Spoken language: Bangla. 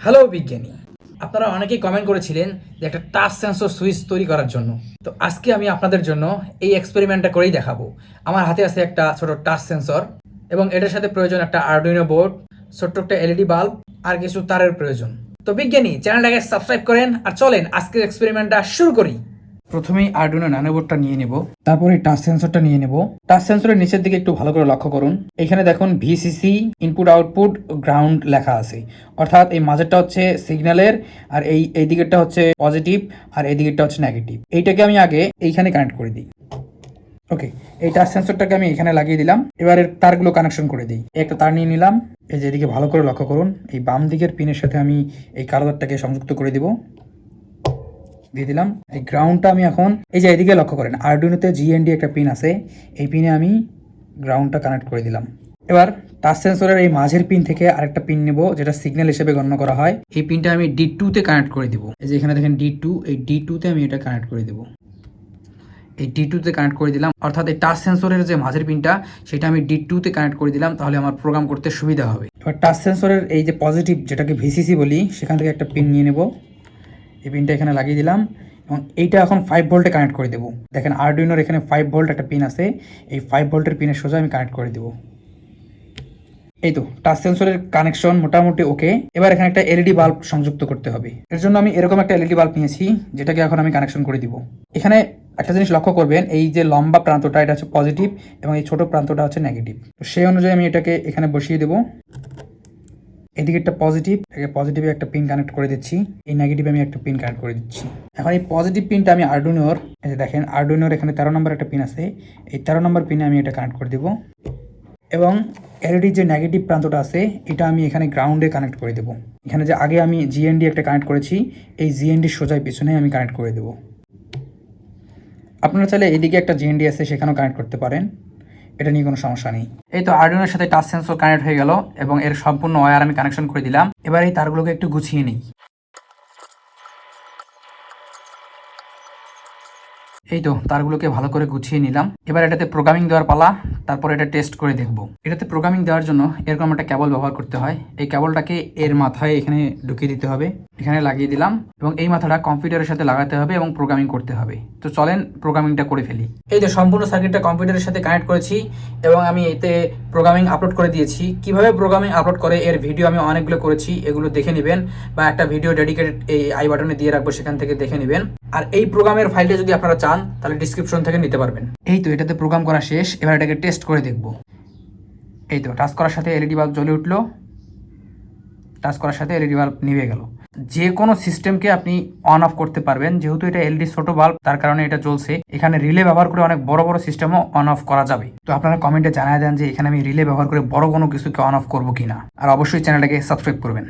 হ্যালো বিজ্ঞানী, আপনারা অনেকেই কমেন্ট করেছিলেন যে একটা টাচ সেন্সর সুইচ তৈরি করার জন্য। তো আজকে আমি আপনাদের জন্য এই এক্সপেরিমেন্টটা করেই দেখাবো। আমার হাতে আছে একটা ছোট টাচ সেন্সর এবং এটার সাথে প্রয়োজন একটা আরডুইনো বোর্ড, ছোট্ট একটা এলইডি বাল্ব আর কিছু তারের প্রয়োজন। তো বিজ্ঞানী, চ্যানেলটাকে সাবস্ক্রাইব করেন আর চলেন আজকের এক্সপেরিমেন্টটা শুরু করি। প্রথমেই আরডুইনো ন্যানো বোর্ডটা নিয়ে নেব, তারপরে টাচ সেন্সরটা নিয়ে নেব। টাচ সেন্সরের নিচের দিকে একটু ভালো করে লক্ষ্য করুন। এখানে দেখুন ভিসিসি ইনপুট আউটপুট গ্রাউন্ড লেখা আছে, অর্থাৎ এই মাঝেরটা হচ্ছে সিগন্যালের আর এই দিকেরটা হচ্ছে পজিটিভ আর এই দিকেরটা হচ্ছে নেগেটিভ। এইটাকে আমি আগে এইখানে কানেক্ট করে দিই। ওকে, এই টাচ সেন্সরটাকে আমি এখানে লাগিয়ে দিলাম। এবার এর তারগুলো কানেকশন করে দিই। একটা তার নিয়ে নিলাম, এই যে এদিকে ভালো করে লক্ষ্য করুন, এই বাম দিকের পিনের সাথে আমি এই কালো তারটাকে সংযুক্ত করে দিব, দিয়ে দিলাম। এই গ্রাউন্ডটা আমি এখন এই যে এদিকে লক্ষ্য করেন, আরডুইনোতে জিএনডি একটা পিন আছে, এই পিনে আমি গ্রাউন্ডটা কানেক্ট করে দিলাম। এবার টাচ সেন্সরের এই মাঝের পিন থেকে আরেকটা পিন নেব, যেটা সিগন্যাল হিসেবে গণ্য করা হয়। এই পিনটা আমি D2 তে কানেক্ট করে দিব। এই যে এখানে দেখেন D2, এই D2 তে আমি এটা কানেক্ট করে দেব। এই D2 তে কানেক্ট করে দিলাম, অর্থাৎ এই টাচ সেন্সরের যে মাঝের পিনটা সেটা আমি D2 তে কানেক্ট করে দিলাম, তাহলে আমার প্রোগ্রাম করতে সুবিধা হবে। এবার টাচ সেন্সরের এই যে পজিটিভ, যেটাকে ভিসিসি বলি, সেখান থেকে একটা পিন নিয়ে নেব। এই পিনটা এখানে লাগিয়ে দিলাম এবং এইটা এখন 5 ভোল্টে কানেক্ট করে দেবো। দেখেন আরডুইনোর এখানে 5 ভোল্ট একটা পিন আছে, এই 5 ভোল্টের পিনের সোজা আমি কানেক্ট করে দেবো। এই তো টাচ সেন্সরের কানেকশন মোটামুটি ওকে। এবার এখানে একটা এলইডি বাল্ব সংযুক্ত করতে হবে। এর জন্য আমি এরকম একটা এলইডি বাল্ব নিয়েছি, যেটাকে এখন আমি কানেকশন করে দিব। এখানে একটা জিনিস লক্ষ্য করবেন, এই যে লম্বা প্রান্তটা এটা হচ্ছে পজিটিভ এবং এই ছোট প্রান্তটা হচ্ছে নেগেটিভ। তো সেই অনুযায়ী আমি এটাকে এখানে বসিয়ে দেবো। এদিকে একটা পজিটিভ, পজিটিভে একটা পিন কানেক্ট করে দিচ্ছি, এই নেগেটিভে আমি একটা পিন কানেক্ট করে দিচ্ছি। এখন এই পজিটিভ পিনটা আমি আরডুইনোর, এই যে দেখেন আরডুইনোর এখানে 13 নম্বর একটা পিন আছে, এই 13 নম্বর পিনে আমি এটা কানেক্ট করে দেব এবং এলইডি যে নেগেটিভ প্রান্তটা আছে এটা আমি এখানে গ্রাউন্ডে কানেক্ট করে দেব। এখানে যে আগে আমি জিএনডি একটা কানেক্ট করেছি, এই জিএনডি সোজাই পিছনে আমি কানেক্ট করে দেব। আপনারা চাইলে এইদিকে একটা জিএনডি আছে সেখানেও কানেক্ট করতে পারেন, এটা নিয়ে কোনো সমস্যা নেই। এই তো আরডুইনোর সাথে টাচ সেন্সর কানেক্ট হয়ে গেল এবং এর সম্পূর্ণ ওয়্যার আমি কানেকশন করে দিলাম। এবার এই তারগুলোকে একটু গুছিয়ে নিই। এই তো তারগুলোকে ভালো করে গুছিয়ে নিলাম। এবার এটাতে প্রোগ্রামিং দেওয়ার পালা, তারপর এটা টেস্ট করে দেখব। এটাতে প্রোগ্রামিং দেওয়ার জন্য এরকম একটা কেবল ব্যবহার করতে হয়। এই কেবলটাকে এর মাথায় এখানে ঢুকিয়ে দিতে হবে, এখানে লাগিয়ে দিলাম এবং এই মাথাটা কম্পিউটারের সাথে লাগাতে হবে এবং প্রোগ্রামিং করতে হবে। তো চলেন প্রোগ্রামিংটা করে ফেলি। এই যে সম্পূর্ণ সার্কিটটা কম্পিউটারের সাথে কানেক্ট করেছি এবং আমি এতে প্রোগ্রামিং আপলোড করে দিয়েছি। কিভাবে প্রোগ্রামিং আপলোড করে এর ভিডিও আমি অনেকগুলো করেছি, এগুলো দেখে নেবেন, বা একটা ভিডিও ডেডিকেটেড এই আই বাটনে দিয়ে রাখবো, সেখান থেকে দেখে নেবেন। আর এই প্রোগ্রামের ফাইলটা যদি আপনারা চান তাহলে ডিসক্রিপশন থেকে নিতে পারবেন। এই তো এটাতে প্রোগ্রাম করা শেষ, এবার এটাকে টেস্ট করে দেখব। এই তো টাচ করার সাথে এলইডি বাল্ব জ্বলে উঠলো, টাচ করার সাথে এলইডি বাল্ব নিভে গেল। যে কোনো সিস্টেমকে আপনি অন অফ করতে পারবেন, যেহেতু এটা এলইডি ছোট বাল্ব তার কারণে এটা জ্বলছে। এখানে রিলে ব্যবহার করে অনেক বড় বড় সিস্টেমও অন অফ করা যাবে। তো আপনারা কমেন্টে জানায় দেন যে এখানে আমি রিলে ব্যবহার করে বড় কোনো কিছুকে অন অফ করবো কিনা, আর অবশ্যই চ্যানেলটাকে সাবস্ক্রাইব করবেন।